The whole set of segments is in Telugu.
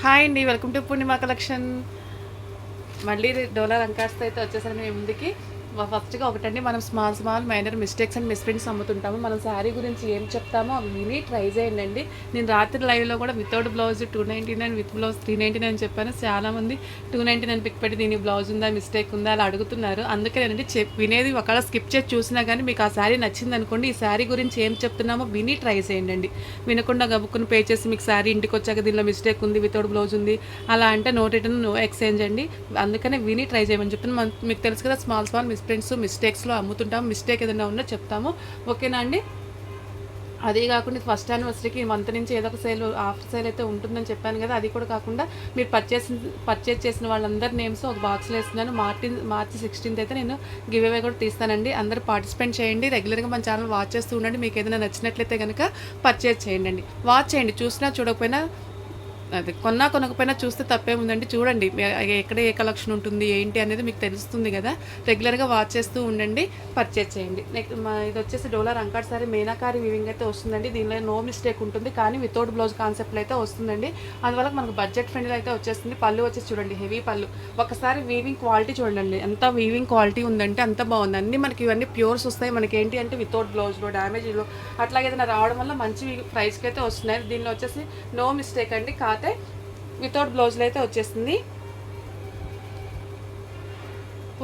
హాయ్ అండి, వెల్కమ్ టు పూర్ణిమ కలెక్షన్. మళ్ళీ డోలా రంకాస్తో అయితే వచ్చేసరికి మీ ముందుకి. ఫస్ట్గా ఒకటండి, మనం small minor mistakes and misprints అమ్ముతుంటాము. మనం శారీ గురించి ఏం చెప్తామో అవి విని ట్రై చేయండి. నేను రాత్రి లైవ్లో కూడా వితౌట్ బ్లౌజ్ 299, విత్ బ్లౌజ్ 399 చెప్పాను. చాలామంది 299 పిక్ పెట్టి దీనికి బ్లౌజ్ ఉందా, మిస్టేక్ ఉందా అలా అడుగుతున్నారు. అందుకే నేనండి వినేది ఒకవేళ స్కిప్ చేసి చూసినా కానీ మీకు ఆ శారీ నచ్చింది అనుకోండి, ఈ శారీ గురించి ఏం చెప్తున్నామో విని ట్రై చేయండి. వినకుండా గబుక్కుని పే చేసి మీకు శారీ ఇంటికి వచ్చాక దీనిలో మిస్టేక్ ఉంది, వితౌట్ బ్లౌజ్ ఉంది అలా అంటే నో రిటర్న్ నో ఎక్స్చేంజ్ అండి. అందుకనే విని ట్రై చేయమని చెప్తాను. మీకు తెలుసు కదా, స్మాల్ మిస్ప్రింట్స్ మిస్టేక్స్లో అమ్ముతుంటాము. మిస్టేక్ ఏదైనా ఉన్నా చెప్తాము, ఓకేనా అండి. అదే కాకుండా ఫస్ట్ యానివర్సరీకి మంత్ నుంచి ఏదో ఒక సేల్, ఆఫర్ సేల్ అయితే ఉంటుందని చెప్పాను కదా. అది కూడా కాకుండా మీరు పర్చేస్ చేసిన వాళ్ళందరి నేమ్స్ ఒక బాక్స్లో వేస్తున్నాను. మార్చి 16th అయితే నేను గివ్ అవే కూడా తీస్తానండి. అందరూ పార్టిసిపేట్ చేయండి. రెగ్యులర్గా మన ఛానల్ వాచ్ చేస్తూ ఉండండి. మీకు ఏదైనా నచ్చినట్లయితే కనుక పర్చేస్ చేయండి. వాచ్ చేయండి, చూసినా చూడకపోయినా, అది కొనకపోయినా చూస్తే తప్పేముందండి. చూడండి ఎక్కడ ఏ కలెక్షన్ ఉంటుంది ఏంటి అనేది మీకు తెలుస్తుంది కదా. రెగ్యులర్గా వాచ్ చేస్తూ ఉండండి, పర్చేజ్ చేయండి. నెక్స్ట్ ఇది వచ్చేసి డోలా రంకాట్ సారీ మీనాకారి వీవింగ్ అయితే వస్తుందండి. దీనిలో నో మిస్టేక్ ఉంటుంది, కానీ వితౌట్ బ్లౌజ్ కాన్సెప్ట్లో అయితే వస్తుందండి. అందువల్ల మనకు బడ్జెట్ ఫ్రెండ్లీ అయితే వచ్చేస్తుంది. పళ్ళు వచ్చేసి చూడండి, హెవీ పళ్ళు. ఒకసారి వీవింగ్ క్వాలిటీ చూడండి, ఎంత వీవింగ్ క్వాలిటీ ఉందంటే అంత బాగుంది. అన్ని మనకి ఇవన్నీ ప్యూర్స్ వస్తాయి. మనకి ఏంటి అంటే వితౌట్ బ్లౌజ్లో డ్యామేజ్లో అట్లాగే ఏదైనా రావడం వల్ల మంచి ప్రైస్కి అయితే వస్తున్నాయి. దీనిలో వచ్చేసి నో మిస్టేక్ అండి, కాతే వితౌట్ బ్లౌజ్లో అయితే వచ్చేస్తుంది.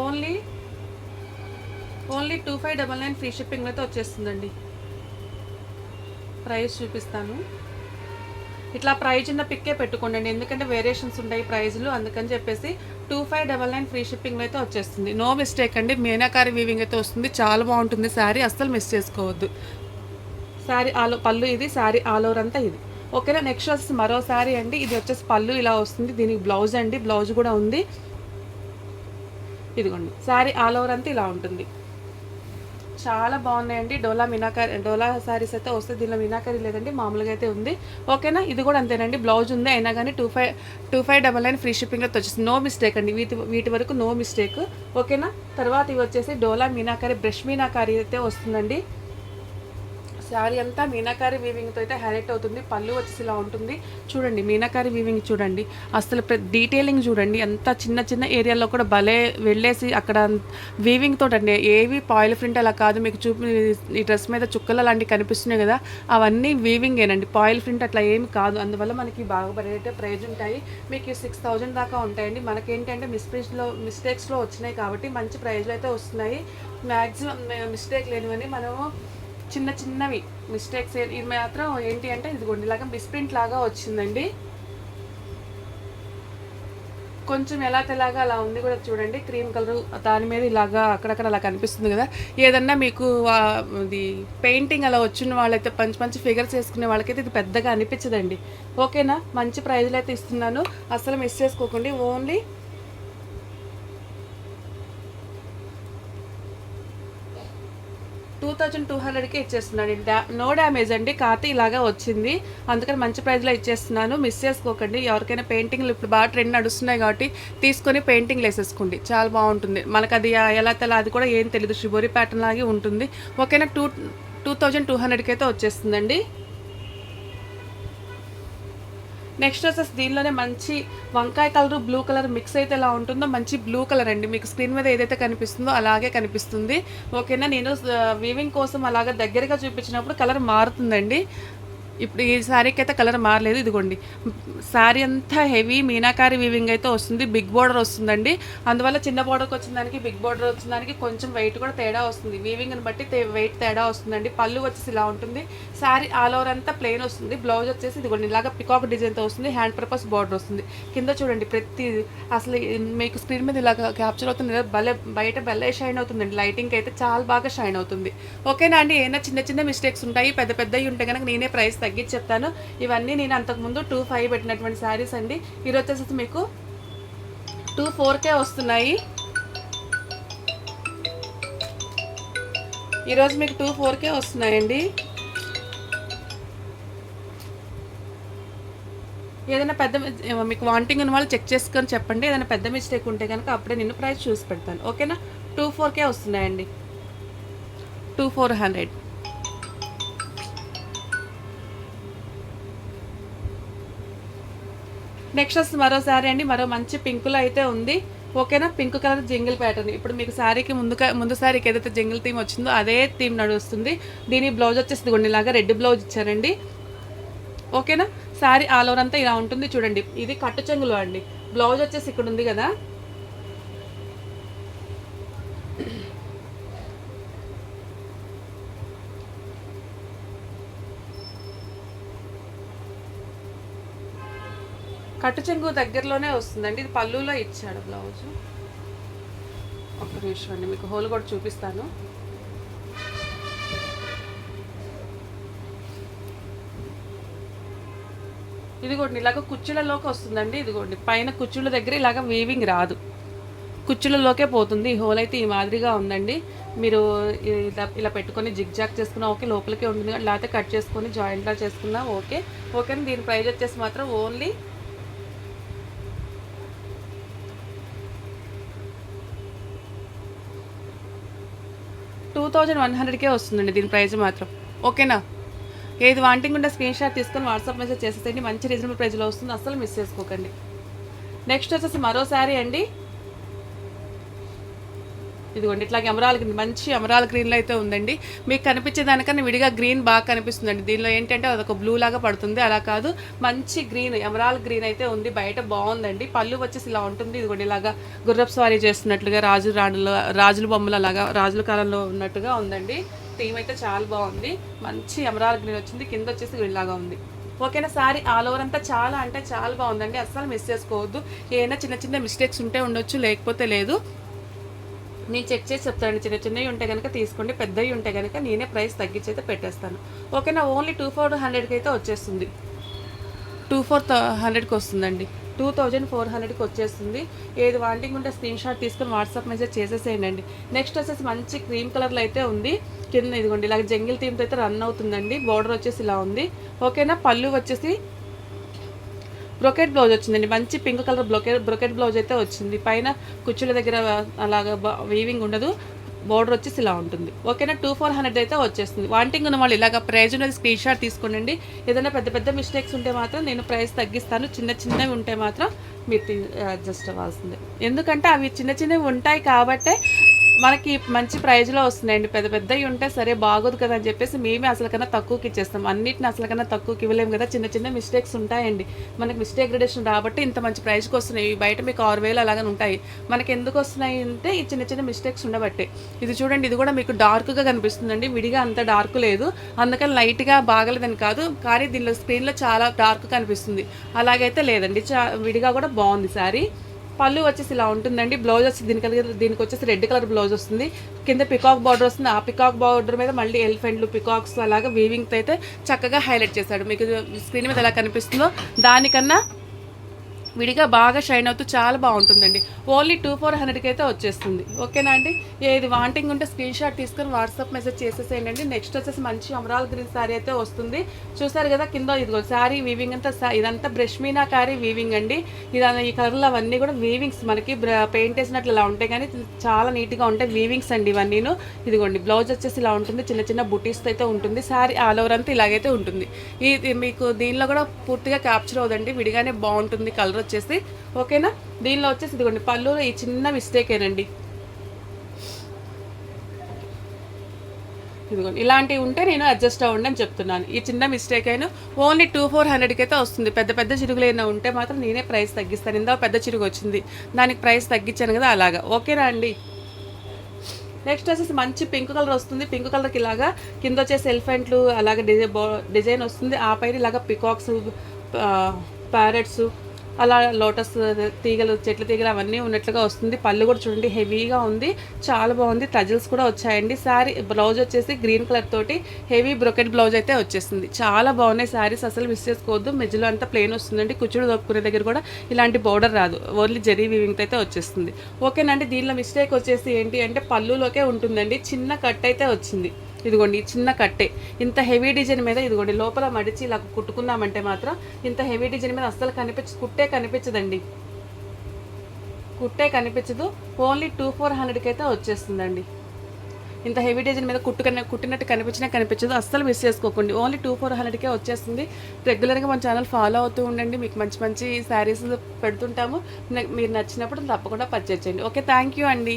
ఓన్లీ 2599 ఫ్రీ షిప్పింగ్ అయితే వచ్చేస్తుందండి. ప్రైస్ చూపిస్తాను. ఇట్లా ప్రైజ్ ఉన్న పిక్కే పెట్టుకోండి, ఎందుకంటే వేరియేషన్స్ ఉంటాయి ప్రైజ్లు. అందుకని చెప్పేసి 2599 ఫ్రీ షిప్పింగ్లో అయితే వచ్చేస్తుంది. నో మిస్టేక్ అండి. మీనాకారి వీవింగ్ అయితే వస్తుంది. చాలా బాగుంటుంది శారీ, అస్సలు మిస్ చేసుకోవద్దు. శారీ పళ్ళు ఇది, శారీ ఆల్ ఓవర్ అంతా ఇది, ఓకేనా. నెక్స్ట్ వచ్చేసి మరో శారీ అండి. ఇది వచ్చేసి పళ్ళు ఇలా వస్తుంది, దీనికి బ్లౌజ్ అండి, బ్లౌజ్ కూడా ఉంది. ఇదిగోండి, శారీ ఆల్ ఓవర్ అంతా ఇలా ఉంటుంది. చాలా బాగున్నాయండి. డోలా శారీస్ అయితే వస్తే దీనిలో మీనాకరీ లేదండి, మామూలుగా అయితే ఉంది, ఓకేనా. ఇది కూడా అంతేనండి, బ్లౌజ్ ఉంది, అయినా కానీ 2599 ఫ్రీ షిప్పింగ్లో వచ్చేసింది. నో మిస్టేక్ అండి, వీటి వరకు నో మిస్టేక్, ఓకేనా. తర్వాత ఇవి వచ్చేసి డోలా మీనాకరీ బ్రష్ మీనాకరీ అయితే వస్తుందండి. శారీ అంతా మీనాకారి వీవింగ్తో అయితే హైలైట్ అవుతుంది. పళ్ళు వచ్చేసి ఇలా ఉంటుంది. చూడండి మీనాకారి వీవింగ్ చూడండి, అసలు డీటెయిలింగ్ చూడండి. అంత చిన్న ఏరియాలో కూడా భలే వెళ్ళేసి అక్కడ వీవింగ్ తోటండి. ఏవి పాయిల్ ప్రింట్ అలా కాదు. మీకు ఈ డ్రెస్ మీద చుక్కలు లాంటివి కనిపిస్తున్నాయి కదా, అవన్నీ వీవింగేనండి, పాయిల్ ప్రింట్ అట్లా ఏమి కాదు. అందువల్ల మనకి బాగా పడేటే ప్రైజ్ ఉంటాయి. మీకు 6000 దాకా ఉంటాయండి. మనకేంటంటే మిస్టేక్స్లో వచ్చినాయి కాబట్టి మంచి ప్రైజ్లో అయితే వస్తున్నాయి. మ్యాక్సిమం మిస్టేక్ లేనివని మనము చిన్నవి మిస్టేక్స్. ఇది మాత్రం ఏంటి అంటే ఇదిగోండి ఇలాగా మిస్ప్రింట్ లాగా వచ్చిందండి. కొంచెం ఎలాగ అలా ఉంది కూడా చూడండి, క్రీమ్ కలర్ దాని మీద ఇలాగా అక్కడక్కడ అలా కనిపిస్తుంది కదా. ఏదన్నా మీకు ఇది పెయింటింగ్ అలా వచ్చిన వాళ్ళైతే మంచి ఫిగర్స్ వేసుకునే వాళ్ళకైతే ఇది పెద్దగా అనిపించదండి, ఓకేనా. మంచి ప్రైజ్లు అయితే ఇస్తున్నాను, అసలు మిస్ చేసుకోకండి. ఓన్లీ 2200కి ఇచ్చేస్తున్నాడు. నో డ్యామేజ్ అండి, కాతే ఇలాగా వచ్చింది, అందుకని మంచి ప్రైస్లో ఇచ్చేస్తున్నాను. మిస్ చేసుకోకండి. ఎవరికైనా పెయింటింగ్లు ఇప్పుడు బాగా ట్రెండ్ నడుస్తున్నాయి కాబట్టి తీసుకొని పెయింటింగ్లు వేసేసుకోండి, చాలా బాగుంటుంది. మనకు అది ఎలా అది కూడా ఏం తెలియదు, షిబోరి ప్యాటర్న్ లాగే ఉంటుంది, ఓకేనా. 2200కి అయితే వచ్చేస్తుందండి. నెక్స్ట్ వచ్చేసి దీనిలోనే మంచి వంకాయ కలర్ బ్లూ కలర్ మిక్స్ అయితే ఎలా ఉంటుందో, మంచి బ్లూ కలర్ అండి. మీకు స్క్రీన్ మీద ఏదైతే కనిపిస్తుందో అలాగే కనిపిస్తుంది, ఓకేనా. నేను వీవింగ్ కోసం అలాగా దగ్గరగా చూపించినప్పుడు కలర్ మారుతుందండి. ఇప్పుడు ఈ శారీకి అయితే కలర్ మారలేదు. ఇదిగోండి, శారీ అంతా హెవీ మీనాకారి వీవింగ్ అయితే వస్తుంది. బిగ్ బోర్డర్ వస్తుందండి. అందువల్ల చిన్న బోర్డర్కి వచ్చిన దానికి బిగ్ బోర్డర్ వచ్చిన దానికి కొంచెం వెయిట్ కూడా తేడా వస్తుంది. వీవింగ్ని బట్టి వెయిట్ తేడా వస్తుందండి. పళ్ళు వచ్చేసి ఇలా ఉంటుంది. శారీ ఆల్ ఓవర్ అంతా ప్లెయిన్ వస్తుంది. బ్లౌజ్ వచ్చేసి ఇదిగోండి ఇలాగా పికాక్ డిజైన్తో వస్తుంది. హ్యాండ్ పర్పస్ బోర్డర్ వస్తుంది. కింద చూడండి ప్రతి అసలు మీకు స్క్రీన్ మీద ఇలాగ క్యాప్చర్ అవుతుంది కదా, బయట షైన్ అవుతుందండి. లైటింగ్కి అయితే చాలా బాగా షైన్ అవుతుంది, ఓకేనా అండి. ఏమైనా చిన్న మిస్టేక్స్ ఉంటాయి, పెద్దవి ఉంటే కనుక నేనే ప్రైస్ తగ్గించి చెప్తాను. ఇవన్నీ నేను అంతకుముందు 2500 పెట్టినటువంటి శారీస్ అండి. ఈరోజు వచ్చేసి మీకు 24K వస్తున్నాయి. ఈరోజు మీకు 24K వస్తున్నాయండి. ఏదైనా మీకు వాంటింగ్ ఉన్న వాళ్ళు చెక్ చేసుకొని చెప్పండి. ఏదైనా పెద్ద మిస్టేక్ ఉంటే కనుక అప్పుడే నేను ప్రైస్ చూసి పెడతాను, ఓకేనా. 24K వస్తున్నాయండి, 2400. నెక్స్ట్ వచ్చి మరో శారీ అండి, మరో మంచి పింకులో అయితే ఉంది. ఓకేనా, పింక్ కలర్ జింగిల్ ప్యాటర్న్. ఇప్పుడు మీకు శారీకి ముందు శారీకి ఏదైతే జింగిల్ థీమ్ వచ్చిందో అదే థీమ్ నడుస్తుంది. దీని బ్లౌజ్ వచ్చేసి ఇదిగోండి ఇలాగా రెడ్ బ్లౌజ్ ఇచ్చారండి. ఓకేనా, శారీ ఆల్ ఓవర్ అంతా ఇలా ఉంటుంది చూడండి. ఇది కట్టు చెంగులో అండి. బ్లౌజ్ వచ్చేసి ఇక్కడ ఉంది కదా, కట్టు చెంగు దగ్గరలోనే వస్తుందండి. ఇది పళ్ళులో ఇచ్చాడు బ్లౌజ్. ఒక్క నిమిషం అండి, మీకు హోల్ కూడా చూపిస్తాను. ఇదిగోండి ఇలాగ కుచ్చులలోకి వస్తుందండి. ఇదిగోండి పైన కుచ్చుల దగ్గర ఇలాగ వీవింగ్ రాదు, కుచ్చులలోకే పోతుంది. ఈ హోల్ అయితే ఈ మాదిరిగా ఉందండి. మీరు ఇలా పెట్టుకొని జిగ్ జాగ్ చేసుకున్నా ఓకే, లోపలికే ఉంటుంది. లేకపోతే కట్ చేసుకొని జాయింట్లా చేసుకున్నా ఓకే. ఓకేనా, దీని ప్రైస్ వచ్చేసి మాత్రం ఓన్లీ 2100కే వస్తుందండి దీని ప్రైస్ మాత్రం. ఓకేనా, ఏది వాంటింగ్ ఉంటే స్క్రీన్ షాట్ తీసుకొని వాట్సాప్ మెసేజ్ చేసేసండి. మంచి రీజనబుల్ ప్రైస్లో వస్తుంది, అస్సలు మిస్ చేసుకోకండి. నెక్స్ట్ వచ్చేసి మరో శారీ అండి. ఇదిగోండి ఇట్లా ఎమరాల్ గ్రీన్, మంచి ఎమరాల్ గ్రీన్లో అయితే ఉందండి. మీకు కనిపించే దానికన్నా విడిగా గ్రీన్ బాగా కనిపిస్తుందండి. దీనిలో ఏంటంటే అదొక బ్లూ లాగా పడుతుంది, అలా కాదు మంచి గ్రీన్ ఎమరాల్ గ్రీన్ అయితే ఉంది. బయట బాగుందండి. పళ్ళు వచ్చేసి ఇలా ఉంటుంది. ఇదిగోండి ఇలాగా గుర్రపు స్వారీ చేస్తున్నట్లుగా రాజుల బొమ్మలు అలాగా రాజుల కాలంలో ఉన్నట్టుగా ఉందండి. థీమ్ అయితే చాలా బాగుంది. మంచి ఎమరాల్ గ్రీన్ వచ్చింది, కింద వచ్చేసి ఇలాగా ఉంది. ఓకేనా, సారీ ఆల్ ఓవర్ అంతా చాలా అంటే చాలా బాగుందండి, అస్సలు మిస్ చేసుకోవద్దు. ఏమైనా చిన్న చిన్న మిస్టేక్స్ ఉంటే ఉండొచ్చు, లేకపోతే లేదు. నేను చెక్ చేసి చెప్తాను. చిన్న చిన్నవి ఉంటే కనుక తీసుకోండి, పెద్దవి ఉంటే కనుక నేనే ప్రైస్ తగ్గించి అయితే పెట్టేస్తాను. ఓకేనా, ఓన్లీ 2400కి అయితే వచ్చేస్తుంది. 2400కి వస్తుందండి, 2400కి వచ్చేస్తుంది. ఏది వాంటింగ్ ఉంటే స్క్రీన్ షాట్ తీసుకొని వాట్సాప్ మెసేజ్ చేసేసేయండి. నెక్స్ట్ వచ్చేసి మంచి క్రీమ్ కలర్లో అయితే ఉంది. కింద ఇదిగోండి ఇలా జంగిల్ థీమ్తో అయితే రన్ అవుతుందండి. బార్డర్ వచ్చేసి ఇలా ఉంది. ఓకేనా, పళ్ళు వచ్చేసి బ్రొకెట్ బ్లౌజ్ వచ్చిందండి. మంచి పింక్ కలర్ బ్రొకెట్ బ్లౌజ్ అయితే వచ్చింది. పైన కుచ్చుల దగ్గర అలాగా వీవింగ్ ఉండదు, బోర్డర్ వచ్చేసి ఇలా ఉంటుంది. ఓకేనా, 2400 అయితే వచ్చేస్తుంది. వాంటింగ్ ఉన్న వాళ్ళు ఇలాగ ప్రైజ్ ఉన్నది స్క్రీన్ షాట్ తీసుకోండి. ఏదైనా పెద్ద పెద్ద మిస్టేక్స్ ఉంటే మాత్రం నేను ప్రైస్ తగ్గిస్తాను, చిన్న చిన్నవి ఉంటే మాత్రం మీరు అడ్జస్ట్ అవ్వాల్సిందే. ఎందుకంటే అవి చిన్న చిన్నవి ఉంటాయి కాబట్టే మనకి మంచి ప్రైజ్లో వస్తున్నాయండి. పెద్ద పెద్దవి ఉంటే సరే బాగోదు కదా అని చెప్పేసి మేమే అసలు కన్నా తక్కువకి ఇచ్చేస్తాం. అన్నిటిని అసలు కన్నా తక్కువకి ఇవ్వలేము కదా, చిన్న చిన్న మిస్టేక్స్ ఉంటాయండి. మనకి మిస్టేక్ రిడక్షన్ రాబట్టి ఇంత మంచి ప్రైస్కి వస్తున్నాయి. బయట మీకు 6000 అలాగే ఉంటాయి, మనకి ఎందుకు వస్తున్నాయి అంటే ఈ చిన్న చిన్న మిస్టేక్స్ ఉండబట్టే. ఇది చూడండి, ఇది కూడా మీకు డార్క్గా కనిపిస్తుందండి, విడిగా అంత డార్క్ లేదు, అందుకని లైట్గా బాగలేదని కాదు, కానీ దీనిలో స్క్రీన్లో చాలా డార్క్ కనిపిస్తుంది. అలాగైతే లేదండి, విడిగా కూడా బాగుంది శారీ. పళ్ళు వచ్చేసి ఇలా ఉంటుందండి. బ్లౌజ్ వచ్చి దీనికి వచ్చేసి రెడ్ కలర్ బ్లౌజ్ వస్తుంది. కింద పికాక్ బార్డర్ వస్తుంది. ఆ పికాక్ బార్డర్ మీద మళ్ళీ ఎలిఫెంట్లు పికాక్స్ అలాగా వీవింగ్తో అయితే చక్కగా హైలైట్ చేశాడు. మీకు స్క్రీన్ మీద ఎలా కనిపిస్తుందో దానికన్నా విడిగా బాగా షైన్ అవుతూ చాలా బాగుంటుందండి. ఓన్లీ 2400కి అయితే వచ్చేస్తుంది. ఓకేనా అండి, ఏది వాంటింగ్ ఉంటే స్క్రీన్ షాట్ తీసుకొని వాట్సాప్ మెసేజ్ చేసేసేయండి. నెక్స్ట్ వచ్చేసి మంచి అమరాల్ గ్రీన్ శారీ అయితే వస్తుంది. చూసారు కదా, కింద ఇదిగో శారీ వీవింగ్ అంతా, ఇదంతా బ్రష్ మీనా కారీ వీవింగ్ అండి. ఈ కలర్లు అవన్నీ కూడా వీవింగ్స్, మనకి పెయింట్ వేసినట్లు ఇలా ఉంటాయి కానీ చాలా నీట్గా ఉంటాయి వీవింగ్స్ అండి ఇవన్నీను. ఇదిగోండి బ్లౌజ్ వచ్చేసి ఇలా ఉంటుంది, చిన్న చిన్న బుటీస్తో అయితే ఉంటుంది. శారీ ఆల్ ఓవర్ అంతా ఇలాగైతే ఉంటుంది. ఇది మీకు దీనిలో కూడా పూర్తిగా క్యాప్చర్ అవుదండి, విడిగానే బాగుంటుంది కలర్ వచ్చేసి. ఓకేనా, దీనిలో వచ్చేసి ఇదిగోండి పళ్ళులో ఈ చిన్న మిస్టేకేనండి. ఇదిగోండి ఇలాంటివి ఉంటే నేను అడ్జస్ట్ అవ్వండి అని చెప్తున్నాను. ఈ చిన్న మిస్టేక్ అయినా ఓన్లీ 2400కి అయితే వస్తుంది. పెద్ద పెద్ద చిరుగులు అయినా ఉంటే మాత్రం నేనే ప్రైస్ తగ్గిస్తాను. ఇందా పెద్ద చిరుగు వచ్చింది, దానికి ప్రైస్ తగ్గించాను కదా అలాగా. ఓకేనా అండి, నెక్స్ట్ వచ్చేసి మంచి పింక్ కలర్ వస్తుంది. పింక్ కలర్కి ఇలాగా కింద వచ్చేసి ఎలిఫెంట్లు అలాగే డిజైన్ వస్తుంది. ఆ పైన ఇలాగా పికాక్స్, ప్యారెట్స్, అలా లోటస్ తీగలు, చెట్ల తీగలు అవన్నీ ఉన్నట్లుగా వస్తుంది. పళ్ళు కూడా చూడండి హెవీగా ఉంది, చాలా బాగుంది. టజిల్స్ కూడా వచ్చాయండి. శారీ బ్లౌజ్ వచ్చేసి గ్రీన్ కలర్ తోటి హెవీ బ్రొకెట్ బ్లౌజ్ అయితే వచ్చేస్తుంది. చాలా బాగున్నాయి శారీస్, అసలు మిస్ చేసుకోవద్దు. మెజ్లో అంతా ప్లెయిన్ వస్తుందండి, కుచ్చుడు దొప్పుకునే దగ్గర కూడా ఇలాంటి బోర్డర్ రాదు, ఓన్లీ జరీ వీవింగ్ అయితే వచ్చేస్తుంది. ఓకేనండి, దీనిలో మిస్టేక్ వచ్చేసి ఏంటి అంటే పళ్ళులోకే ఉంటుందండి, చిన్న కట్ అయితే వచ్చింది. ఇదిగోండి చిన్న కట్టే, ఇంత హెవీ డిజైన్ మీద ఇదిగోండి లోపల మడిచి ఇలా కుట్టుకున్నామంటే మాత్రం ఇంత హెవీ డిజైన్ మీద అస్సలు కుట్టే కనిపించదండి, కుట్టే కనిపించదు. ఓన్లీ 2400కి అయితే వచ్చేస్తుందండి. ఇంత హెవీ డిజైన్ మీద కుట్టినట్టు కనిపించదు. అస్సలు మిస్ చేసుకోకండి. ఓన్లీ 2400కే వచ్చేస్తుంది. రెగ్యులర్గా మన ఛానల్ ఫాలో అవుతూ ఉండండి. మీకు మంచి మంచి శారీస్ పెడుతుంటాము. మీరు నచ్చినప్పుడు తప్పకుండా పర్చేజ్ చేయండి. ఓకే, థ్యాంక్ యూ అండి.